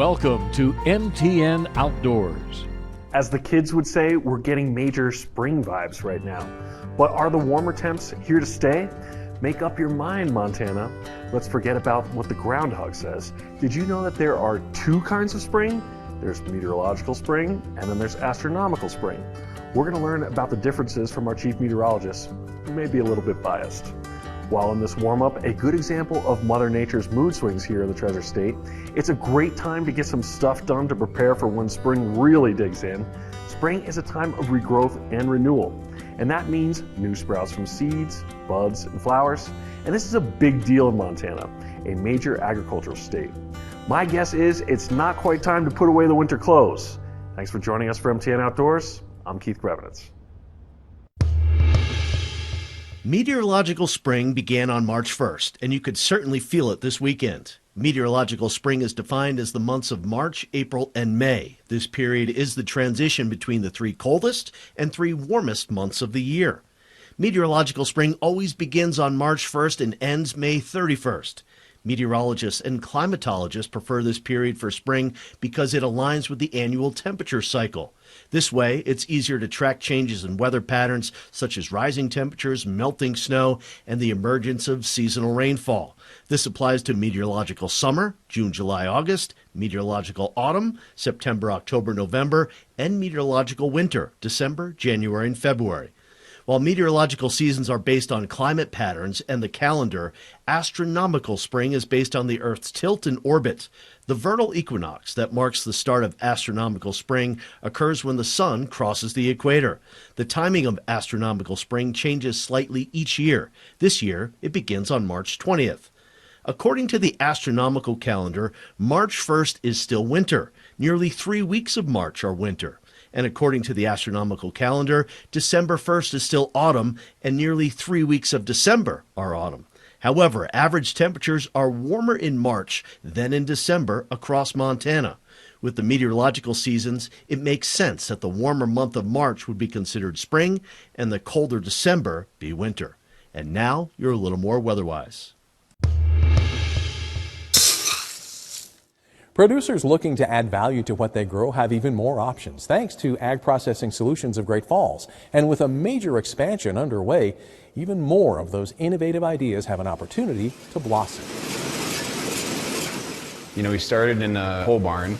Welcome to MTN Outdoors. As the kids would say, we're getting major spring vibes right now. But are the warmer temps here to stay? Make up your mind, Montana. Let's forget about what the groundhog says. Did you know that there are two kinds of spring? There's meteorological spring, and then there's astronomical spring. We're going to learn about the differences from our chief meteorologist, who may be a little bit biased. While in this warm-up, a good example of Mother Nature's mood swings here in the Treasure State, it's a great time to get some stuff done to prepare for when spring really digs in. Spring is a time of regrowth and renewal, and that means new sprouts from seeds, buds, and flowers. And this is a big deal in Montana, a major agricultural state. My guess is it's not quite time to put away the winter clothes. Thanks for joining us for MTN Outdoors. I'm Keith Grevenitz. Meteorological spring began on March 1st, and you could certainly feel it this weekend. Meteorological spring is defined as the months of March, April, and May. This period is the transition between the three coldest and three warmest months of the year. Meteorological spring always begins on March 1st and ends May 31st. Meteorologists and climatologists prefer this period for spring because it aligns with the annual temperature cycle. This way, it's easier to track changes in weather patterns such as rising temperatures, melting snow, and the emergence of seasonal rainfall. This applies to meteorological summer, June, July, August, meteorological autumn, September, October, November, and meteorological winter, December, January, and February. While meteorological seasons are based on climate patterns and the calendar, astronomical spring is based on the Earth's tilt and orbit. The vernal equinox that marks the start of astronomical spring occurs when the sun crosses the equator. The timing of astronomical spring changes slightly each year. This year, it begins on March 20th. According to the astronomical calendar, March 1st is still winter. Nearly 3 weeks of March are winter. And according to the astronomical calendar, December 1st is still autumn, and nearly 3 weeks of December are autumn. However, average temperatures are warmer in March than in December across Montana. With the meteorological seasons, it makes sense that the warmer month of March would be considered spring and the colder December be winter. And now you're a little more weather-wise. Producers looking to add value to what they grow have even more options thanks to Ag Processing Solutions of Great Falls. And with a major expansion underway, even more of those innovative ideas have an opportunity to blossom. You know, we started in a pole barn.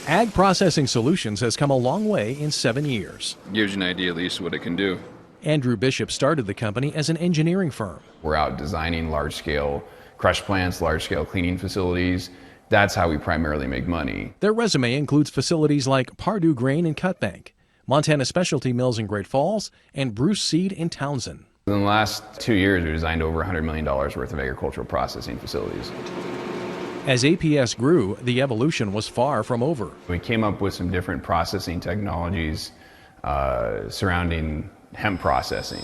Ag Processing Solutions has come a long way in 7 years. Gives you an idea at least what it can do. Andrew Bishop started the company as an engineering firm. We're out designing large-scale crush plants, large-scale cleaning facilities. That's how we primarily make money. Their resume includes facilities like Pardue Grain in Cut Bank, Montana Specialty Mills in Great Falls, and Bruce Seed in Townsend. In the last 2 years, we designed over $100 million worth of agricultural processing facilities. As APS grew, the evolution was far from over. We came up with some different processing technologies surrounding hemp processing.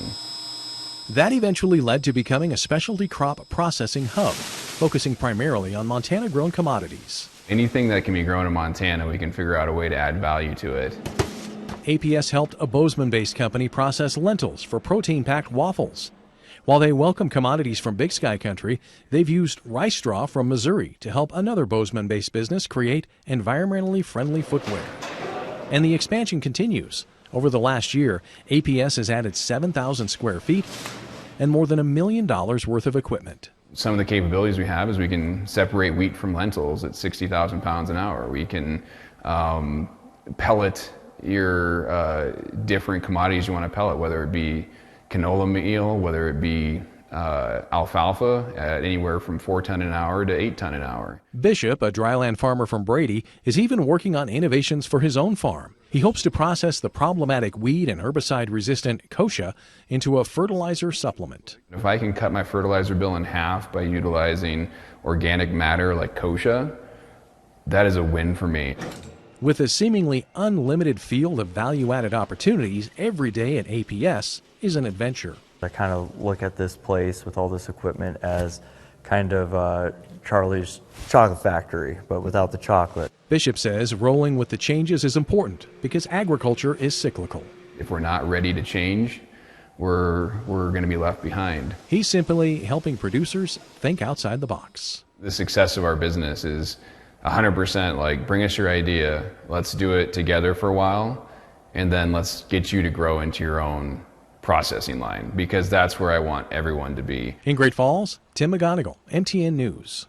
That eventually led to becoming a specialty crop processing hub, focusing primarily on Montana-grown commodities. Anything that can be grown in Montana, we can figure out a way to add value to it. APS helped a Bozeman-based company process lentils for protein-packed waffles. While they welcome commodities from Big Sky Country, they've used rice straw from Missouri to help another Bozeman-based business create environmentally friendly footwear. And the expansion continues. Over the last year, APS has added 7,000 square feet and more than $1 million worth of equipment. Some of the capabilities we have is we can separate wheat from lentils at 60,000 pounds an hour. We can pellet your different commodities you want to pellet, whether it be canola meal, whether it be alfalfa at anywhere from 4 ton an hour to 8 ton an hour. Bishop, a dryland farmer from Brady, is even working on innovations for his own farm. He hopes to process the problematic weed and herbicide-resistant kochia into a fertilizer supplement. If I can cut my fertilizer bill in half by utilizing organic matter like kochia, that is a win for me. With a seemingly unlimited field of value-added opportunities, every day at APS is an adventure. I kind of look at this place with all this equipment as kind of Charlie's chocolate factory, but without the chocolate. Bishop says rolling with the changes is important because agriculture is cyclical. If we're not ready to change, we're going to be left behind. He's simply helping producers think outside the box. The success of our business is 100% like, bring us your idea, let's do it together for a while, and then let's get you to grow into your own processing line, because that's where I want everyone to be. In Great Falls, Tim McGonigal, MTN News.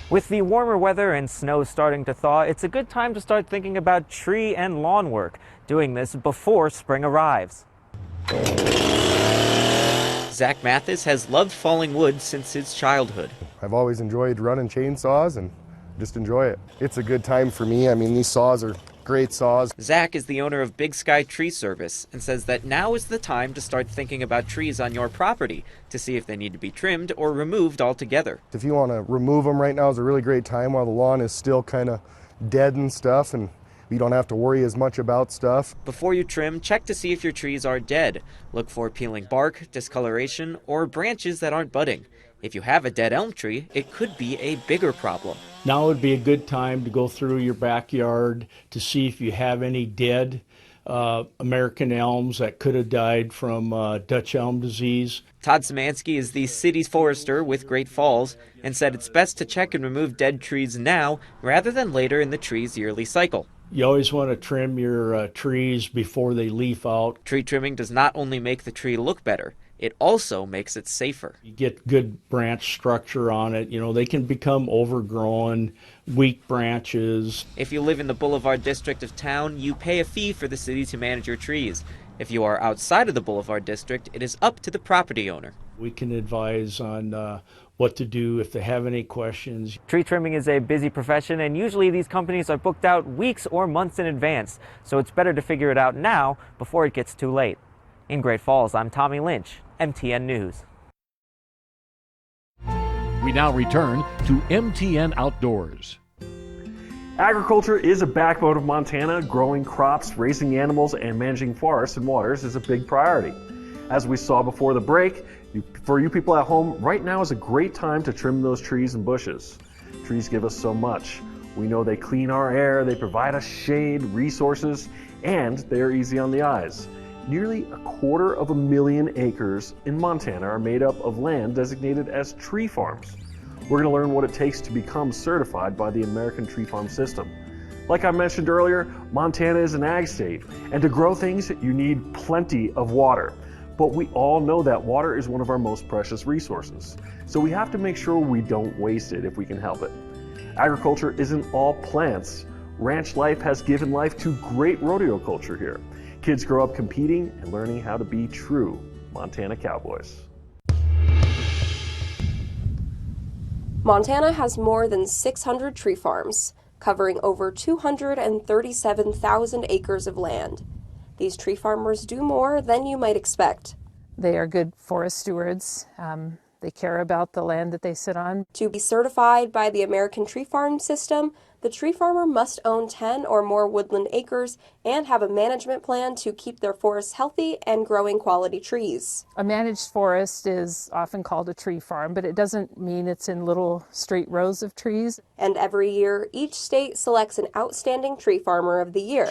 With the warmer weather and snow starting to thaw, it's a good time to start thinking about tree and lawn work, doing this before spring arrives. Zach Mathis has loved falling wood since his childhood. I've always enjoyed running chainsaws and just enjoy it. It's a good time for me. I mean, these saws are great saws. Zach is the owner of Big Sky Tree Service and says that now is the time to start thinking about trees on your property to see if they need to be trimmed or removed altogether. If you want to remove them right now is a really great time while the lawn is still kind of dead and stuff, and you don't have to worry as much about stuff. Before you trim, check to see if your trees are dead. Look for peeling bark, discoloration, or branches that aren't budding. If you have a dead elm tree, it could be a bigger problem. Now would be a good time to go through your backyard to see if you have any dead American elms that could have died from Dutch elm disease. Todd Szymanski is the city's forester with Great Falls and said it's best to check and remove dead trees now rather than later in the tree's yearly cycle. You always want to trim your trees before they leaf out. Tree trimming does not only make the tree look better, it also makes it safer. You get good branch structure on it. You know, they can become overgrown, weak branches. If you live in the Boulevard district of town, you pay a fee for the city to manage your trees. If you are outside of the Boulevard district, it is up to the property owner. We can advise on what to do if they have any questions. Tree trimming is a busy profession, and usually these companies are booked out weeks or months in advance, so it's better to figure it out now before it gets too late. In Great Falls, I'm Tommy Lynch, MTN News. We now return to MTN Outdoors. Agriculture is a backbone of Montana. Growing crops, raising animals, and managing forests and waters is a big priority. As we saw before the break, for you people at home, right now is a great time to trim those trees and bushes. Trees give us so much. We know they clean our air, they provide us shade, resources, and they are easy on the eyes. Nearly 250,000 acres in Montana are made up of land designated as tree farms. We're going to learn what it takes to become certified by the American Tree Farm System. Like I mentioned earlier, Montana is an ag state, and to grow things, you need plenty of water. But we all know that water is one of our most precious resources, so we have to make sure we don't waste it if we can help it. Agriculture isn't all plants. Ranch life has given life to great rodeo culture here. Kids grow up competing and learning how to be true Montana cowboys. Montana has more than 600 tree farms, covering over 237,000 acres of land. These tree farmers do more than you might expect. They are good forest stewards. They care about the land that they sit on. To be certified by the American Tree Farm System, the tree farmer must own 10 or more woodland acres and have a management plan to keep their forests healthy and growing quality trees. A managed forest is often called a tree farm, but it doesn't mean it's in little straight rows of trees. And every year, each state selects an outstanding tree farmer of the year.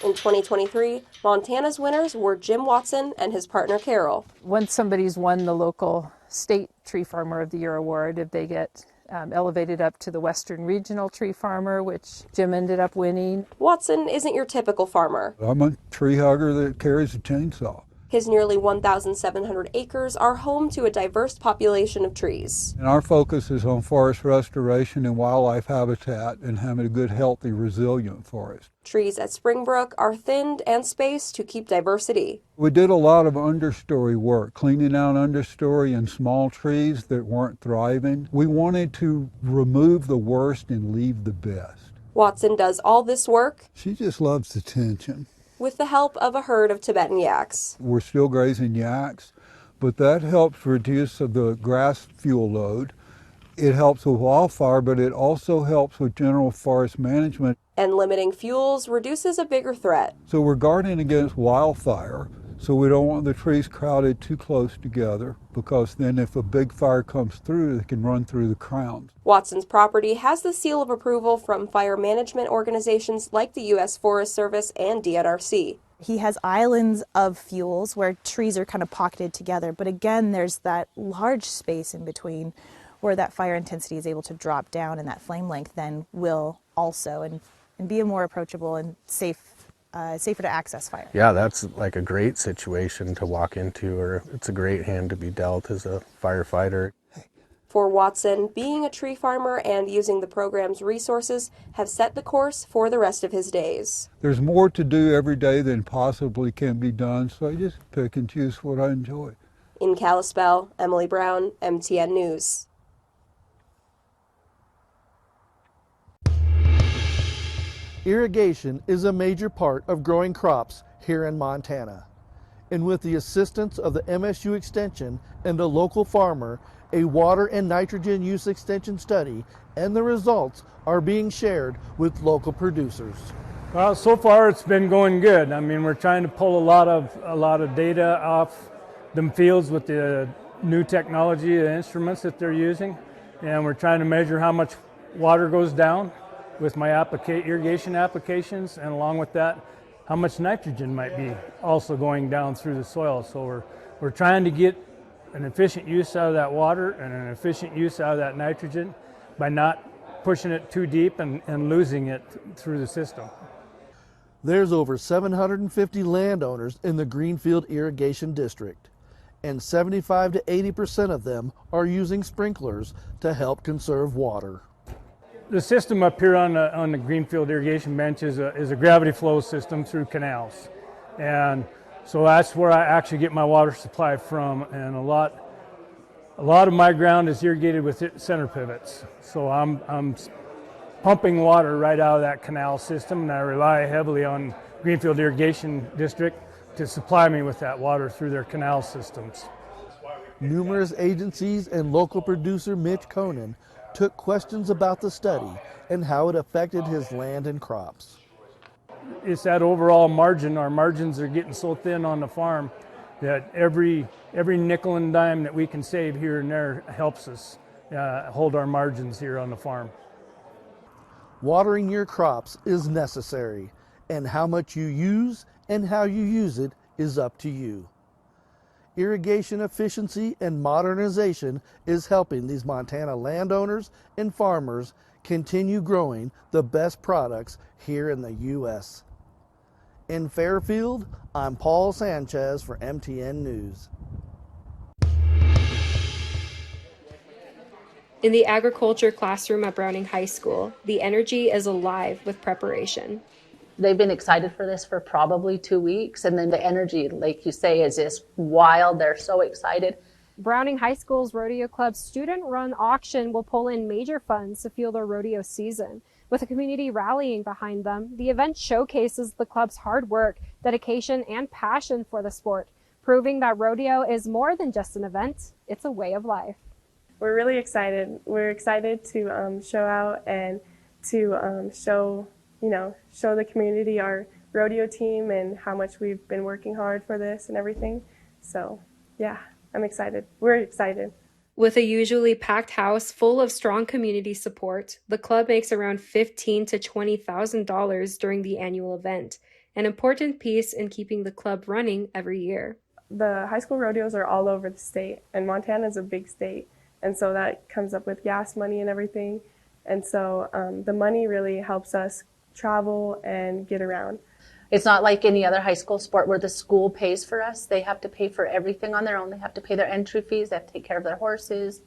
In 2023, Montana's winners were Jim Watson and his partner Carol. Once somebody's won the local state tree farmer of the year award, if they get elevated up to the Western Regional Tree Farmer, which Jim ended up winning. Watson isn't your typical farmer. I'm a tree hugger that carries a chainsaw. His nearly 1,700 acres are home to a diverse population of trees. And our focus is on forest restoration and wildlife habitat and having a good, healthy, resilient forest. Trees at Springbrook are thinned and spaced to keep diversity. We did a lot of understory work, cleaning out understory and small trees that weren't thriving. We wanted to remove the worst and leave the best. Watson does all this work. She just loves attention. With the help of a herd of Tibetan yaks. We're still grazing yaks, but that helps reduce the grass fuel load. It helps with wildfire, but it also helps with general forest management. And limiting fuels reduces a bigger threat. So we're guarding against wildfire, so we don't want the trees crowded too close together, because then if a big fire comes through, they can run through the crowns. Watson's property has the seal of approval from fire management organizations like the U.S. Forest Service and DNRC. He has islands of fuels where trees are kind of pocketed together, but again, there's that large space in between where that fire intensity is able to drop down and that flame length then will also and be a more approachable and safer to access fire. Yeah, that's like a great situation to walk into, or it's a great hand to be dealt as a firefighter. For Watson, being a tree farmer and using the program's resources have set the course for the rest of his days. There's more to do every day than possibly can be done, so I just pick and choose what I enjoy. In Kalispell, Emily Brown, MTN News. Irrigation is a major part of growing crops here in Montana. And with the assistance of the MSU Extension and a local farmer, a water and nitrogen use extension study and the results are being shared with local producers. Well, so far it's been going good. I mean, we're trying to pull a lot of data off them fields with the new technology, the instruments that they're using, and we're trying to measure how much water goes down with my irrigation applications, and along with that, how much nitrogen might be also going down through the soil. So we're trying to get an efficient use out of that water and an efficient use out of that nitrogen by not pushing it too deep and losing it through the system. There's over 750 landowners in the Greenfield Irrigation District, and 75 to 80% of them are using sprinklers to help conserve water. The system up here on the Greenfield irrigation bench is a gravity flow system through canals, and so that's where I actually get my water supply from. And a lot of my ground is irrigated with center pivots, so I'm pumping water right out of that canal system, and I rely heavily on Greenfield Irrigation District to supply me with that water through their canal systems. Numerous agencies and local producer Mitch Conan took questions about the study and how it affected his land and crops. It's that overall margin. Our margins are getting so thin on the farm that every nickel and dime that we can save here and there helps us hold our margins here on the farm. Watering your crops is necessary, and how much you use and how you use it is up to you. Irrigation efficiency and modernization is helping these Montana landowners and farmers continue growing the best products here in the U.S. In Fairfield, I'm Paul Sanchez for MTN News. In the agriculture classroom at Browning High School, the energy is alive with preparation. They've been excited for this for probably 2 weeks, and then the energy, like you say, is just wild. They're so excited. Browning High School's Rodeo Club's student-run auction will pull in major funds to fuel their rodeo season. With the community rallying behind them, the event showcases the club's hard work, dedication, and passion for the sport, proving that rodeo is more than just an event, it's a way of life. We're really excited. We're excited to show out and to show the community our rodeo team and how much we've been working hard for this and everything. So yeah, I'm excited. We're excited. With a usually packed house full of strong community support, the club makes around $15,000 to $20,000 during the annual event, an important piece in keeping the club running every year. The high school rodeos are all over the state, and Montana is a big state, and so that comes up with gas money and everything. And so the money really helps us travel and get around. It's not like any other high school sport where the school pays for us. They have to pay for everything on their own. They have to pay their entry fees. They have to take care of their horses,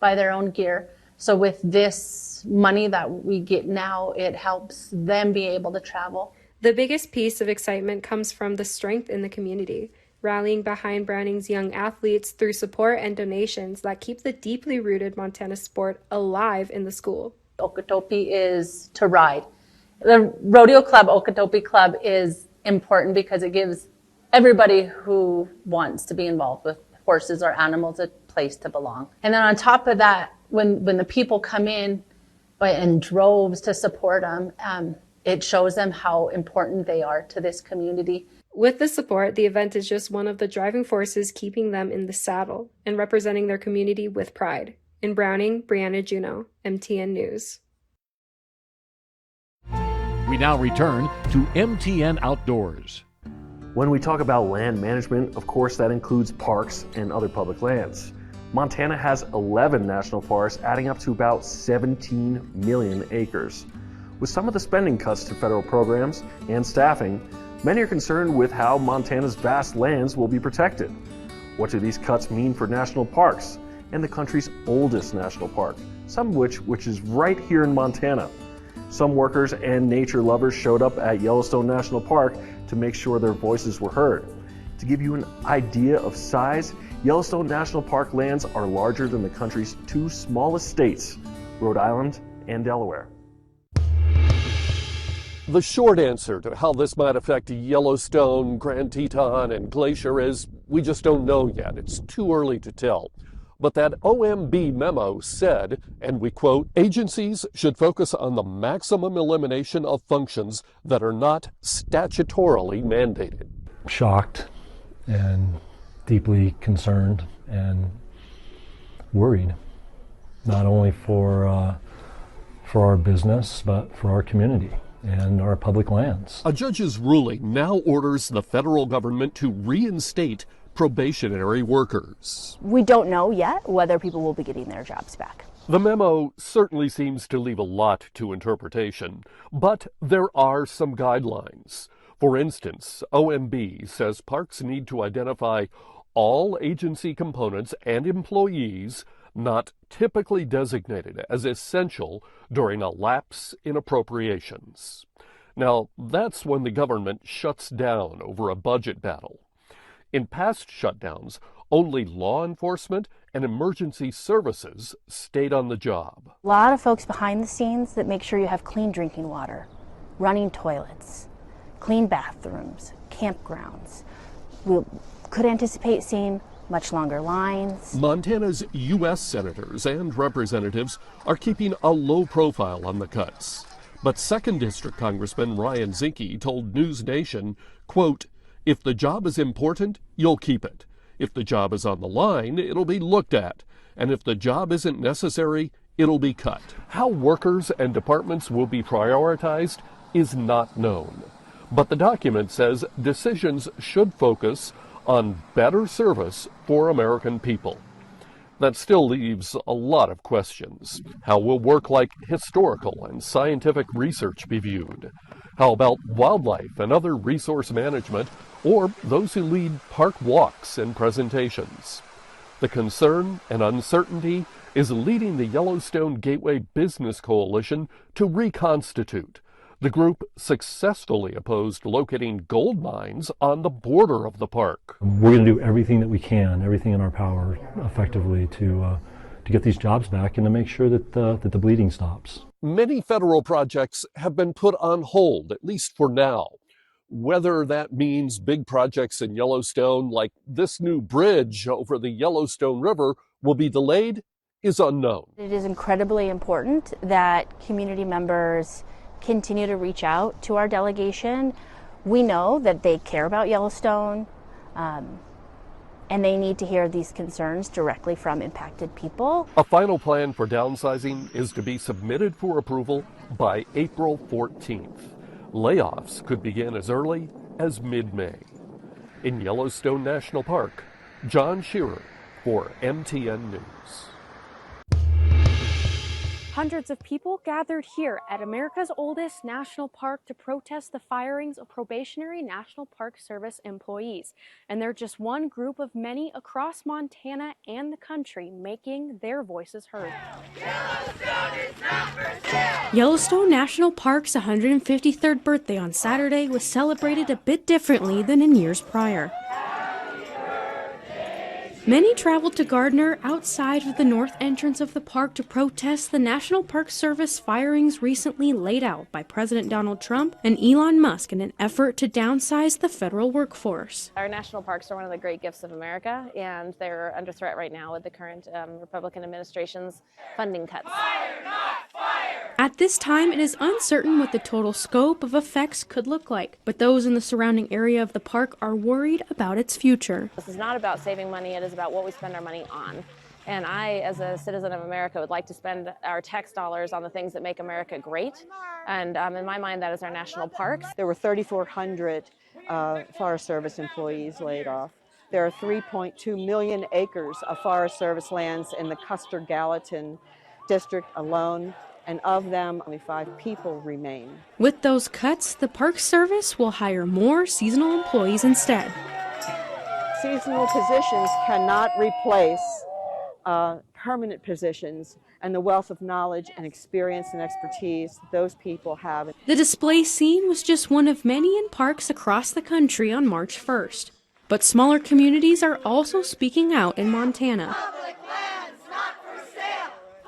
buy their own gear. So with this money that we get now, it helps them be able to travel. The biggest piece of excitement comes from the strength in the community, rallying behind Browning's young athletes through support and donations that keep the deeply rooted Montana sport alive in the school. Okeetope is to ride. The Rodeo Club, Okeetope Club, is important because it gives everybody who wants to be involved with horses or animals a place to belong. And then on top of that, when the people come in droves to support them, it shows them how important they are to this community. With the support, the event is just one of the driving forces keeping them in the saddle and representing their community with pride. In Browning, Brianna Juneau, MTN News. We now return to MTN Outdoors. When we talk about land management, of course that includes parks and other public lands. Montana has 11 national forests, adding up to about 17 million acres. With some of the spending cuts to federal programs and staffing, many are concerned with how Montana's vast lands will be protected. What do these cuts mean for national parks and the country's oldest national park, some of which is right here in Montana? Some workers and nature lovers showed up at Yellowstone National Park to make sure their voices were heard. To give you an idea of size, Yellowstone National Park lands are larger than the country's two smallest states, Rhode Island and Delaware. The short answer to how this might affect Yellowstone, Grand Teton, and Glacier is we just don't know yet. It's too early to tell. But that OMB memo said, and we quote, agencies should focus on the maximum elimination of functions that are not statutorily mandated. Shocked and deeply concerned and worried, not only for our business, but for our community and our public lands. A judge's ruling now orders the federal government to reinstate probationary workers. We don't know yet whether people will be getting their jobs back. The memo certainly seems to leave a lot to interpretation, but there are some guidelines. For instance, OMB says parks need to identify all agency components and employees not typically designated as essential during a lapse in appropriations. Now, that's when the government shuts down over a budget battle. In past shutdowns, only law enforcement and emergency services stayed on the job. A lot of folks behind the scenes that make sure you have clean drinking water, running toilets, clean bathrooms, campgrounds. We could anticipate seeing much longer lines. Montana's U.S. senators and representatives are keeping a low profile on the cuts. But 2nd District Congressman Ryan Zinke told News Nation, quote, if the job is important, you'll keep it. If the job is on the line, it'll be looked at. And if the job isn't necessary, it'll be cut. How workers and departments will be prioritized is not known. But the document says decisions should focus on better service for American people. That still leaves a lot of questions. How will work like historical and scientific research be viewed? How about wildlife and other resource management, or those who lead park walks and presentations? The concern and uncertainty is leading the Yellowstone Gateway Business Coalition to reconstitute. The group successfully opposed locating gold mines on the border of the park. We're going to do everything that we can, everything in our power, effectively, to get these jobs back and to make sure that the bleeding stops. Many federal projects have been put on hold, at least for now. Whether that means big projects in Yellowstone, like this new bridge over the Yellowstone River, will be delayed is unknown. It is incredibly important that community members continue to reach out to our delegation. We know that they care about Yellowstone, and they need to hear these concerns directly from impacted people. A final plan for downsizing is to be submitted for approval by April 14th. Layoffs could begin as early as mid-May. In Yellowstone National Park, John Shearer for MTN News. Hundreds of people gathered here at America's oldest national park to protest the firings of probationary National Park Service employees. And they're just one group of many across Montana and the country making their voices heard. Yellowstone National Park's 153rd birthday on Saturday was celebrated a bit differently than in years prior. Many traveled to Gardner outside of the north entrance of the park to protest the National Park Service firings recently laid out by President Donald Trump and Elon Musk in an effort to downsize the federal workforce. Our national parks are one of the great gifts of America, and they're under threat right now with the current Republican administration's funding cuts. Fire, not fire! At this time, it is uncertain what the total scope of effects could look like, but those in the surrounding area of the park are worried about its future. This is not about saving money, it is about what we spend our money on. And I, as a citizen of America, would like to spend our tax dollars on the things that make America great. And in my mind, that is our national parks. There were 3,400 Forest Service employees laid off. There are 3.2 million acres of Forest Service lands in the Custer-Gallatin district alone, and of them, only 5 people remain. With those cuts, the Park Service will hire more seasonal employees instead. Seasonal positions cannot replace permanent positions and the wealth of knowledge and experience and expertise those people have. The display scene was just one of many in parks across the country on March 1st. But smaller communities are also speaking out in Montana.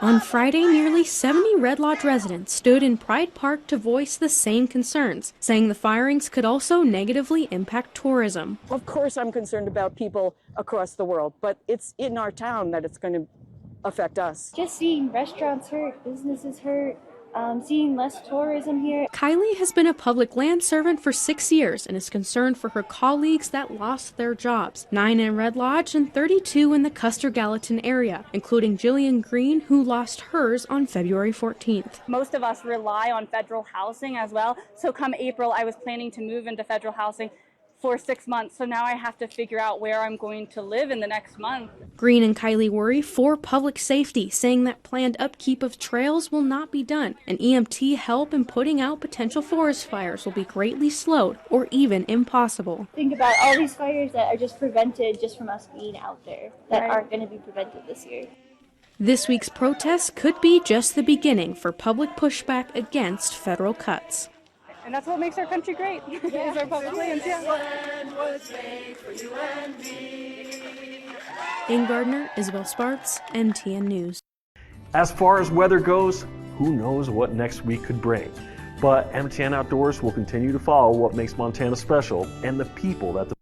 On Friday, nearly 70 Red Lodge residents stood in Pride Park to voice the same concerns, saying the firings could also negatively impact tourism. Of course, I'm concerned about people across the world, but it's in our town that it's going to affect us. Just seeing restaurants hurt, businesses hurt, seeing less tourism here. Kylie has been a public land servant for 6 years and is concerned for her colleagues that lost their jobs, 9 in Red Lodge and 32 in the Custer-Gallatin area, including Jillian Green, who lost hers on February 14th. Most of us rely on federal housing as well, so come April I was planning to move into federal housing for 6 months, so now I have to figure out where I'm going to live in the next month. Green and Kylie worry for public safety, saying that planned upkeep of trails will not be done, and EMT help in putting out potential forest fires will be greatly slowed or even impossible. Think about all these fires that are just prevented just from us being out there that aren't going to be prevented this year. This week's protests could be just the beginning for public pushback against federal cuts. And that's what makes our country great, is our public lands. In Gardner, Isabel Sparks, MTN News. As far as weather goes, who knows what next week could bring. But MTN Outdoors will continue to follow what makes Montana special and the people that